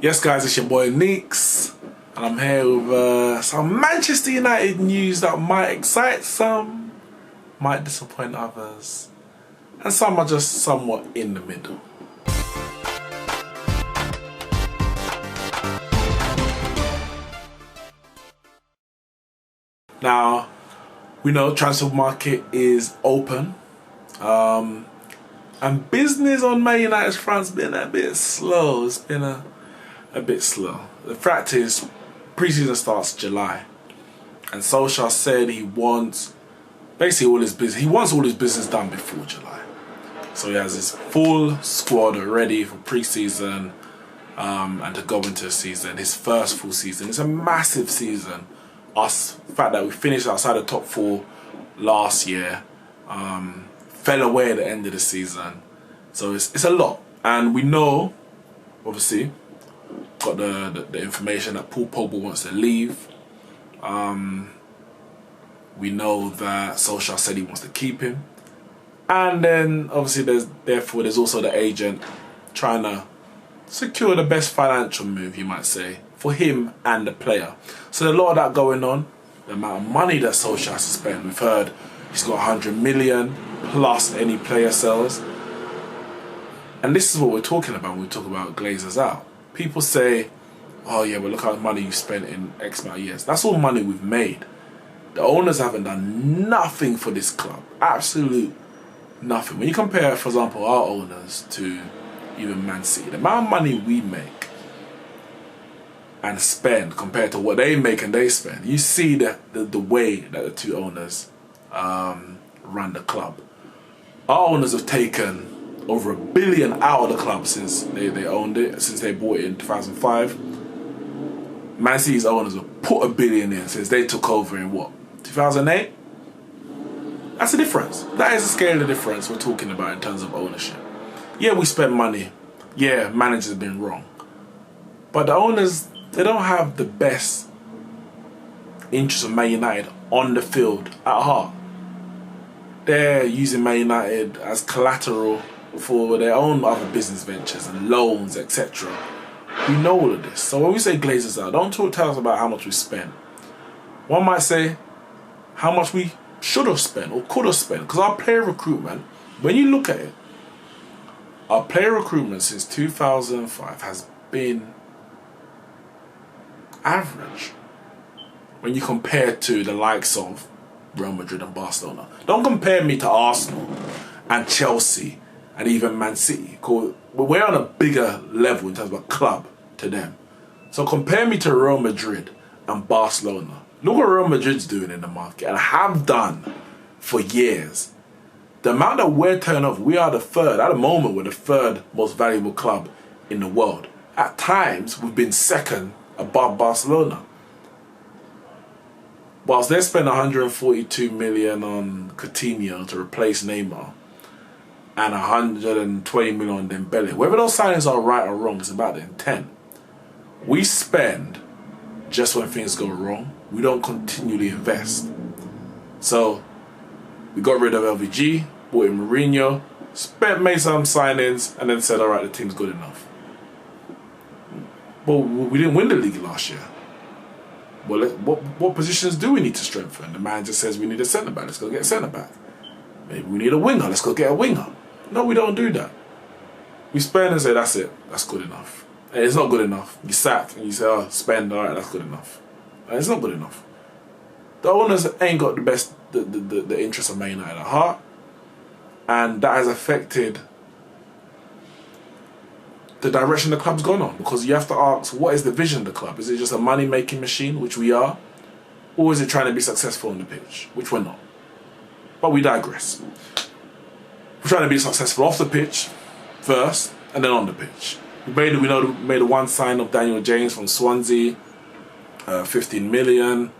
Yes guys, it's your boy Neeks, and I'm here with some Manchester United news that might excite some, might disappoint others, and some are just somewhat in the middle. Now, we know transfer market is open, and business on Man United's front's been a bit slow. It's been a bit slow. The fact is, pre-season starts July, and Solskjaer said he wants basically all his business. He wants all his business done before July, so he has his full squad ready for pre-season and to go into the season. His first full season. It's a massive season. The fact that we finished outside the top 4 last year, fell away at the end of the season, so it's a lot. And we know, obviously, got the information that Paul Pogba wants to leave. We know that Solskjaer said he wants to keep him, and then obviously there's also the agent trying to secure the best financial move, you might say, for him and the player. So there's a lot of that going on. The amount of money that Solskjaer has to spend, we've heard he's got 100 million plus any player sales, and this is what we're talking about when we talk about Glazers out. People say, oh yeah, but look how much money you spent in X amount of years. That's all money we've made. The owners haven't done nothing for this club. Absolute nothing. When you compare, for example, our owners to even Man City, the amount of money we make and spend compared to what they make and they spend, you see the way that the two owners run the club. Our owners have taken over $1 billion out of the club since they owned it, since they bought it in 2005. Man City's owners have put $1 billion in since they took over in what, 2008? That's the difference. That is the scale of the difference we're talking about in terms of ownership. Yeah, we spend money. Yeah, managers have been wrong. But the owners, they don't have the best interest of Man United on the field at heart. They're using Man United as collateral for their own other business ventures and loans, etc. We know all of this. So when we say Glazers out, don't tell us about how much we spent. One might say how much we should have spent or could have spent. Because our player recruitment, when you look at it, our player recruitment since 2005 has been average when you compare to the likes of Real Madrid and Barcelona. Don't compare me to Arsenal and Chelsea and even Man City. We're on a bigger level in terms of a club to them. So compare me to Real Madrid and Barcelona. Look what Real Madrid's doing in the market and have done for years. The amount that we're turning off, we are the third. At the moment, we're the third most valuable club in the world. At times, we've been second above Barcelona. Whilst they spent 142 million on Coutinho to replace Neymar and 120 million on Dembele, whether those signings are right or wrong, it's about the intent. We spend just when things go wrong. We don't continually invest. So we got rid of LVG, bought in Mourinho, made some signings, and then said, all right, the team's good enough. Well, we didn't win the league last year. Well, what positions do we need to strengthen? The manager says we need a centre-back. Let's go get a centre-back. Maybe we need a winger. Let's go get a winger. No, we don't do that. We spend and say, that's it. That's good enough. And it's not good enough. You sat and you say, oh, spend. All right, that's good enough. And it's not good enough. The owners ain't got the best, the interest of Man United at heart. And that has affected the direction the club's gone on, because you have to ask, what is the vision of the club? Is it just a money-making machine, which we are, or is it trying to be successful on the pitch, which we're not? But we digress. We're trying to be successful off the pitch first, and then on the pitch. We made a one sign of Daniel James from Swansea, 15 million,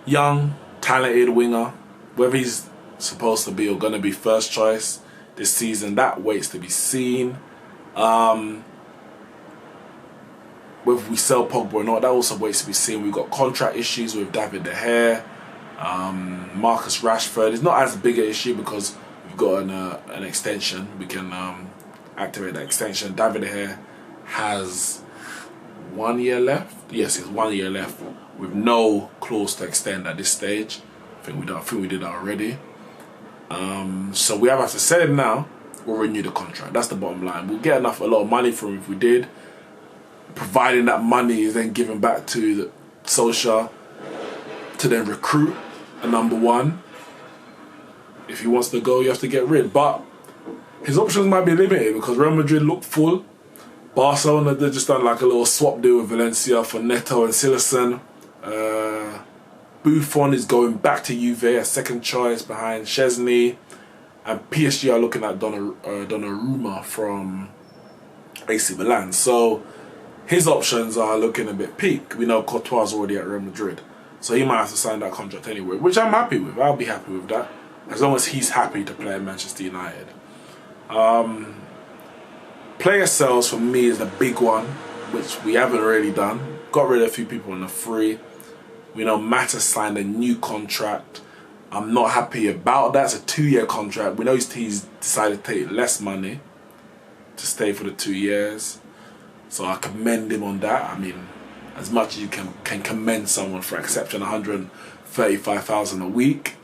young, talented winger. Whether he's supposed to be or going to be first choice this season, that waits to be seen. Whether we sell Pogba or not, that also waits to be seen. We've got contract issues with David De Gea, Marcus Rashford. It's not as big an issue because we've got an extension. We can activate that extension. David De Gea has 1 year left. Yes, it's 1 year left with no clause to extend at this stage. I think we did that already. So we have to sell him now or renew the contract. That's the bottom line. We'll get a lot of money from him if we did, providing that money is then given back to the Solskjaer to then recruit a number one. If he wants to go, you have to get rid. But his options might be limited because Real Madrid look full. Barcelona, they just done like a little swap deal with Valencia for Neto and Silerson. Buffon is going back to Juve, a second choice behind Szczesny. And PSG are looking at Donnarumma from AC Milan. So his options are looking a bit peak. We know Courtois is already at Real Madrid. So he might have to sign that contract anyway, which I'm happy with. I'll be happy with that, as long as he's happy to play at Manchester United. Player sales for me is the big one, which we haven't really done. Got rid of a few people on the free. We know Mata signed a new contract. I'm not happy about that. It's a 2-year contract. We know he's decided to take less money to stay for the 2 years. So I commend him on that. I mean, as much as you can commend someone for accepting 135,000 a week.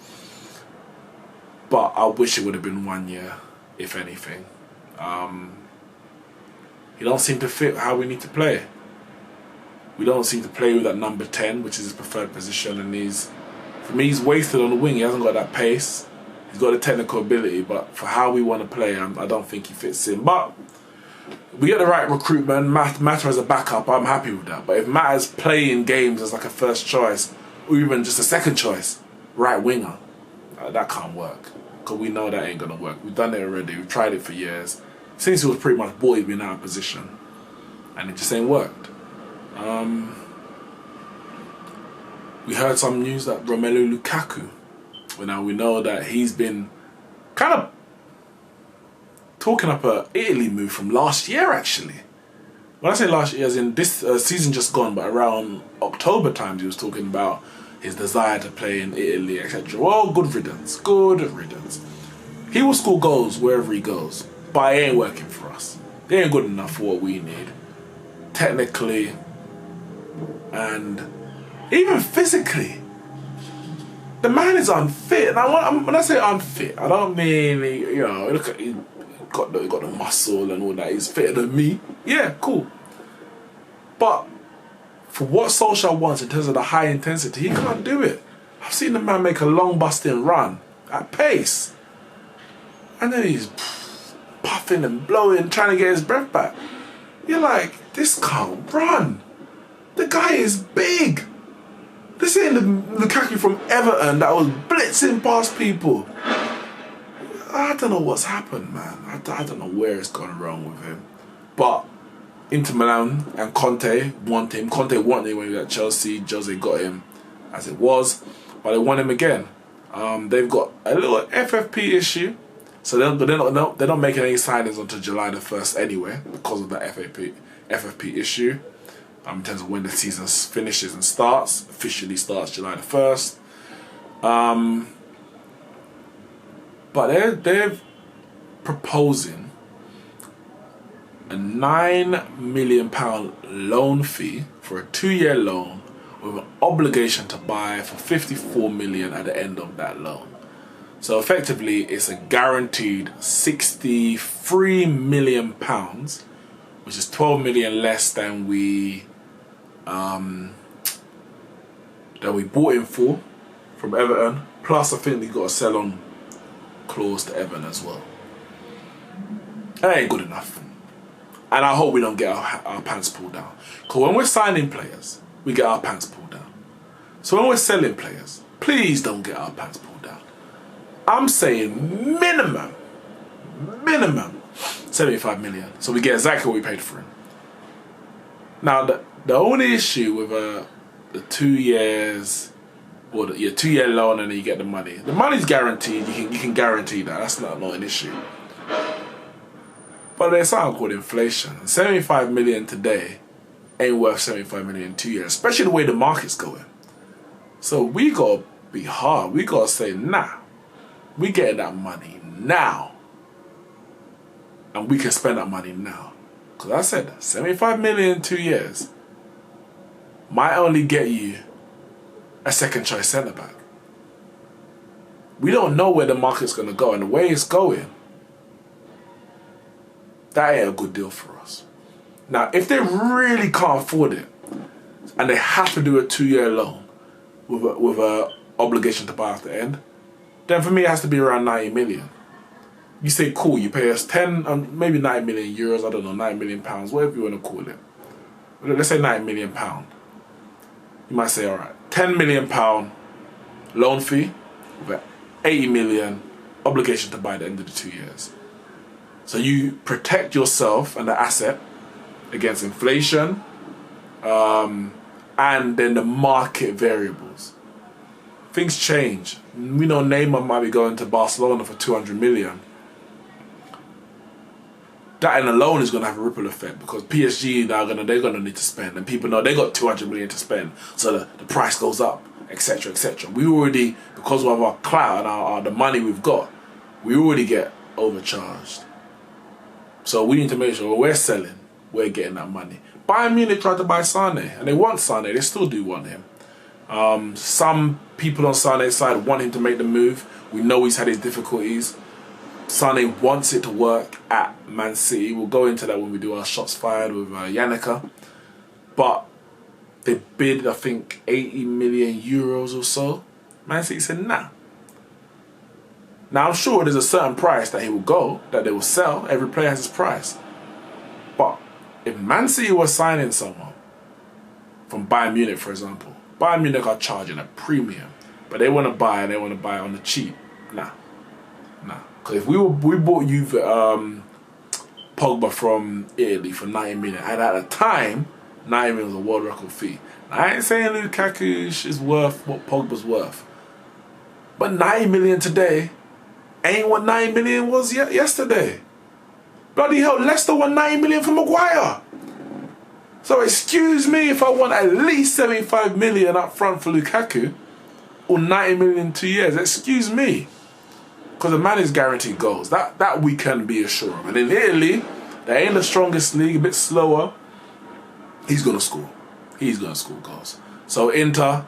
But I wish it would have been 1 year, if anything. He don't seem to fit how we need to play. We don't seem to play with that number 10, which is his preferred position, and for me, he's wasted on the wing. He hasn't got that pace. He's got the technical ability, but for how we want to play, I don't think he fits in. But we get the right recruitment. Mata as a backup, I'm happy with that. But if Mata's playing games as like a first choice, or even just a second choice, right winger, that can't work. Because we know that ain't going to work. We've done it already. We've tried it for years. Since he was pretty much bought, he's been out of position. And it just ain't worked. We heard some news that Romelu Lukaku, now we know that he's been kind of talking up a Italy move from last year, actually. When I say last year, as in this season just gone, but around October times, he was talking about his desire to play in Italy, etc. Well, good riddance, good riddance. He will score goals wherever he goes, but it ain't working for us. It ain't good enough for what we need, technically, and even physically. The man is unfit. And when I say unfit, I don't mean, look at he got the muscle and all that. He's fitter than me. Yeah, cool. But for what Solskjaer wants in terms of the high intensity, he can't do it. I've seen the man make a long busting run at pace, and then he's puffing and blowing, trying to get his breath back. You're like, this can't run. The guy is big. This ain't the Lukaku from Everton that was blitzing past people. I don't know what's happened, man. I don't know where it's gone wrong with him. But Inter Milan and Conte want him. Conte wanted him when he was at Chelsea. Jose got him as it was. But they want him again. They've got a little FFP issue. So they're not making any signings until July the 1st anyway, because of that FFP issue. In terms of when the season finishes and officially starts July the 1st. But they're proposing a £9 million loan fee for a 2-year loan with an obligation to buy for 54 million at the end of that loan. So effectively, it's a guaranteed £63 million, which is 12 million less than we bought him for from Everton. Plus, I think we got a sell-on clause to Everton as well. That ain't good enough. And I hope we don't get our pants pulled down. Because when we're signing players, we get our pants pulled down. So when we're selling players, please don't get our pants pulled down. I'm saying minimum 75 million. So we get exactly what we paid for him. Now, the only issue with the 2 years, or your 2-year loan and then you get the money. The money's guaranteed. You can guarantee that. That's not an issue. But there's something called inflation. 75 million today ain't worth 75 million in 2 years, especially the way the market's going. So we gotta be hard. We gotta say, nah, we getting that money now, and we can spend that money now. Because I said 75 million in 2 years might only get you a second choice centre back. We don't know where the market's going to go, and the way it's going, that ain't a good deal for us. Now, if they really can't afford it, and they have to do a 2-year loan with a obligation to buy after the end, then for me it has to be around 90 million. You say, cool, you pay us 10, maybe 90 million euros, I don't know, 90 million pounds, whatever you want to call it. Let's say 90 million pound. You might say, all right, 10 million pound loan fee with 80 million obligation to buy at the end of the 2 years. So you protect yourself and the asset against inflation, and then the market variables. Things change. We know Neymar might be going to Barcelona for 200 million. That in alone is going to have a ripple effect, because PSG they're going to need to spend, and people know they got 200 million to spend, so the price goes up, etc., etc. We already, because of our clout and the money we've got, we already get overcharged. So we need to make sure when we're selling, we're getting that money. Bayern Munich tried to buy Sane, and they want Sane. They still do want him. Some people on Sane's side want him to make the move. We know he's had his difficulties. Sane wants it to work at Man City. We'll go into that when we do our shots fired with Yannicka. But they bid, I think, 80 million euros or so. Man City said, nah. Now, I'm sure there's a certain price that he will go, that they will sell. Every player has his price. But if Man City was signing someone from Bayern Munich, for example, Bayern Munich are charging a premium, but they want to buy, and they want to buy on the cheap. Nah. Because if we bought you Pogba from Italy for 90 million, and at the time, 90 million was a world record fee. Now, I ain't saying Lukaku is worth what Pogba's worth, but 90 million today ain't what 90 million was yesterday. Bloody hell, Leicester won 90 million for Maguire. So excuse me if I want at least 75 million up front for Lukaku, or 90 million in 2 years. Excuse me. Because the man is guaranteed goals. That we can be assured of. And in Italy, they ain't the strongest league, a bit slower. He's going to score. He's going to score goals. So Inter,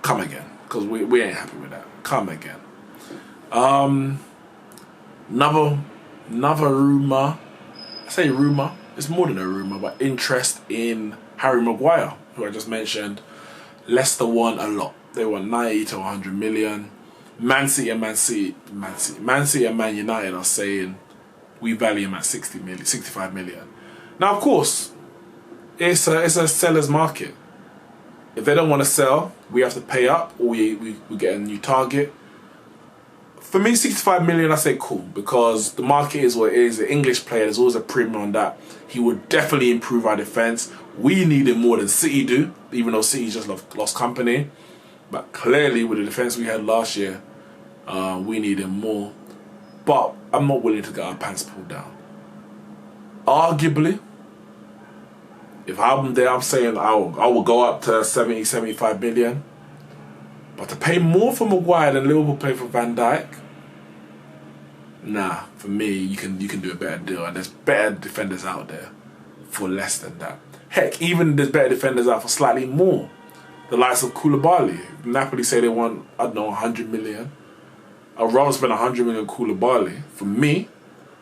come again. Because we ain't happy with that. Come again. Another rumour. I say rumour. It's more than a rumour, but interest in Harry Maguire, who I just mentioned. Leicester won a lot. They won 90 to 100 million. Man City and Man United are saying we value him at 60 million, 65 million. Now, of course, it's a seller's market. If they don't want to sell, we have to pay up, or we get a new target. For me, 65 million, I say cool, because the market is what it is. The English player, there's always a premium on that. He would definitely improve our defence. We need him more than City do, even though City just lost company. But clearly, with the defence we had last year, we need him more. But I'm not willing to get our pants pulled down. Arguably, if I'm there, I'm saying I will go up to 70, 75 million. But to pay more for Maguire than Liverpool pay for Van Dijk, nah, for me, you can do a better deal. And there's better defenders out there for less than that. Heck, even there's better defenders out for slightly more. The likes of Koulibaly. Napoli say they want, I don't know, 100 million. I'd rather spend 100 million on Koulibaly, for me,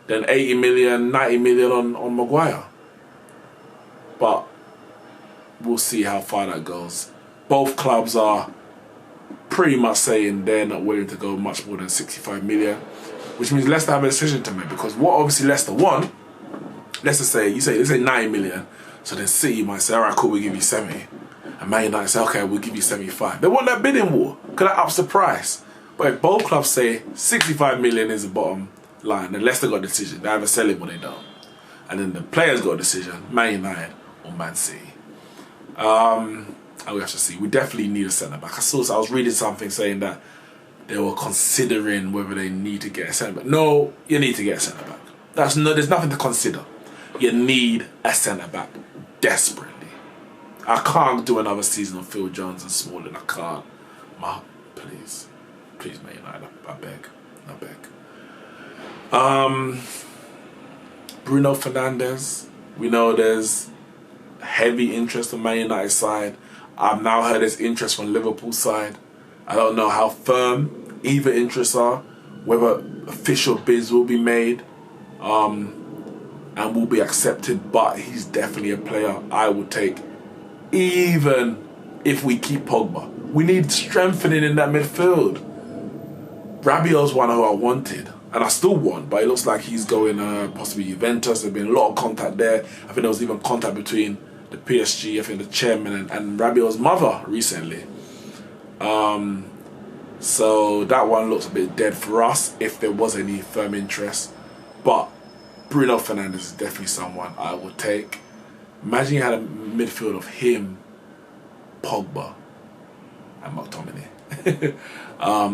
than 80 million, 90 million on Maguire. But we'll see how far that goes. Both clubs are pretty much saying they're not willing to go much more than 65 million, which means Leicester have a decision to make, because what obviously Leicester want, let's just say, let's say 90 million, so then City might say, alright, cool, we'll give you 70. And Man United say, okay, we'll give you 75. They want that bidding war, because that ups the price. But if both clubs say 65 million is the bottom line, then Leicester got a decision. They either sell him or they don't. And then the players got a decision, Man United or Man City. And we have to see. We definitely need a centre-back. I was reading something saying that they were considering whether they need to get a centre-back. No, you need to get a centre-back. There's nothing to consider. You need a centre-back desperately. I can't do another season of Phil Jones and Smalling. I can't. Please, Man United, I beg. Bruno Fernandes. We know there's heavy interest on Man United side. I've now heard there's interest from Liverpool side. I don't know how firm either interests are, whether official bids will be made and will be accepted, but he's definitely a player I would take, even if we keep Pogba. We need strengthening in that midfield. Rabiot's one who I wanted, and I still want, but it looks like he's going possibly Juventus. There's been a lot of contact there. I think there was even contact between the PSG, I think the chairman and Rabiot's mother recently. So that one looks a bit dead for us if there was any firm interest. But Bruno Fernandes is definitely someone I would take. Imagine you had a midfield of him, Pogba, and McTominay.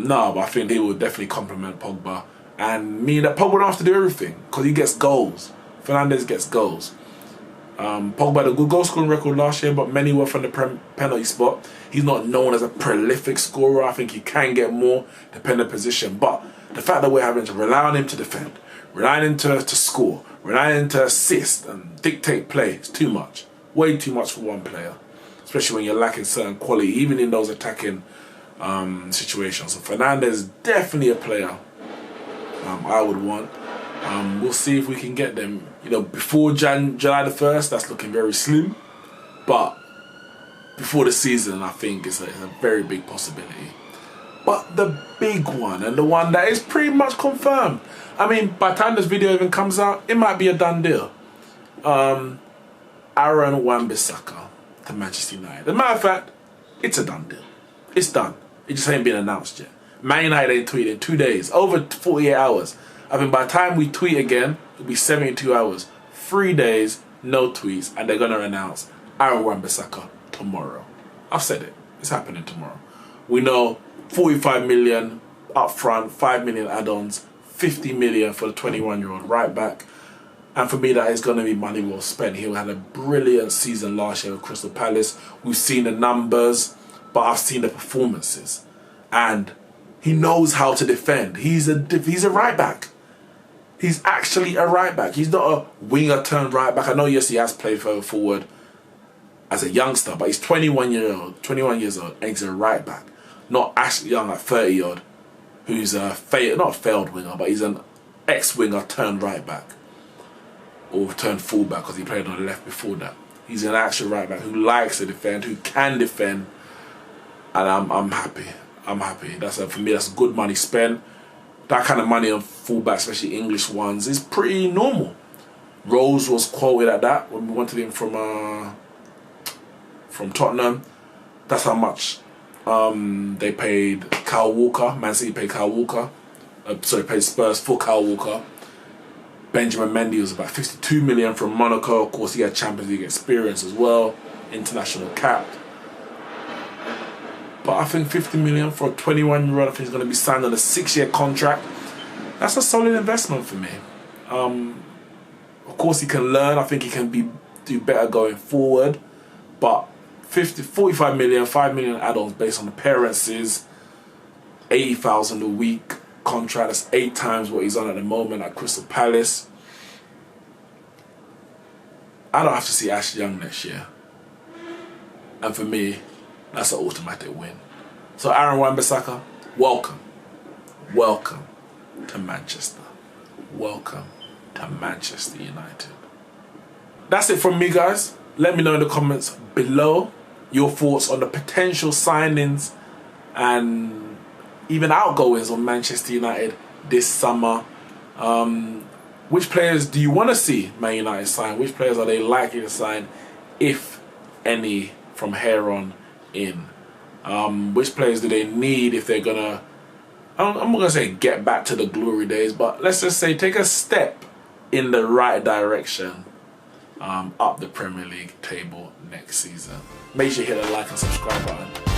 No, but I think they would definitely complement Pogba and mean that Pogba don't have to do everything because he gets goals. Fernandes gets goals. Pogba had a good goal scoring record last year, but many were from the penalty spot. He's not known as a prolific scorer. I think he can get more depending on position. But the fact that we're having to rely on him to defend, rely on him to score, rely on him to assist and dictate play, it's too much. Way too much for one player. Especially when you're lacking certain quality, even in those attacking situations. So Fernandes is definitely a player I would want. We'll see if we can get them. You know, before July the 1st, that's looking very slim. But before the season, I think it's a very big possibility. But the big one, and the one that is pretty much confirmed. I mean, by the time this video even comes out, it might be a done deal. Aaron Wan-Bissaka to Manchester United. As a matter of fact, it's a done deal. It's done. It just ain't been announced yet. Man United ain't tweeted in 2 days, over 48 hours. I mean, by the time we tweet again, it'll be 72 hours. 3 days, no tweets, and they're going to announce Aaron Wan-Bissaka tomorrow. I've said it. It's happening tomorrow. We know 45 million up front, 5 million add-ons, 50 million for the 21-year-old right back. And for me, that is going to be money well spent. He had a brilliant season last year with Crystal Palace. We've seen the numbers, but I've seen the performances. And he knows how to defend. He's a right back. He's actually a right back. He's not a winger turned right back. I know, yes, he has played further forward as a youngster, but he's 21 years old, and he's a right back. Not Ashley Young at 30-odd, who's not a failed winger, but he's an ex-winger turned right back. Or turned fullback because he played on the left before that. He's an actual right back who likes to defend, who can defend, and I'm happy. I'm happy. For me, that's good money spent. That kind of money on fullbacks, especially English ones, is pretty normal. Rose was quoted at that when we wanted him from Tottenham. That's how much they paid Kyle Walker. Man City paid Kyle Walker. Paid Spurs for Kyle Walker. Benjamin Mendy was about 52 million from Monaco. Of course, he had Champions League experience as well. International cap. But I think 50 million for a 21-year-old, I think he's going to be signed on a 6-year contract. That's a solid investment for me. Of course, he can learn. I think he can do better going forward. But 45 million, 5 million add-ons based on appearances, 80,000 a week contract. That's 8 times what he's on at the moment at Crystal Palace. I don't have to see Ashley Young next year. And for me, that's an automatic win. So Aaron Wan-Bissaka, welcome. Welcome to Manchester. Welcome to Manchester United. That's it from me, guys. Let me know in the comments below your thoughts on the potential signings and even outgoings on Manchester United this summer. Which players do you want to see Man United sign? Which players are they likely to sign, if any, from here on in? Which players do they need if they're gonna, I'm not gonna say get back to the glory days, but let's just say take a step in the right direction up the Premier League table next season. Make sure you hit the like and subscribe button.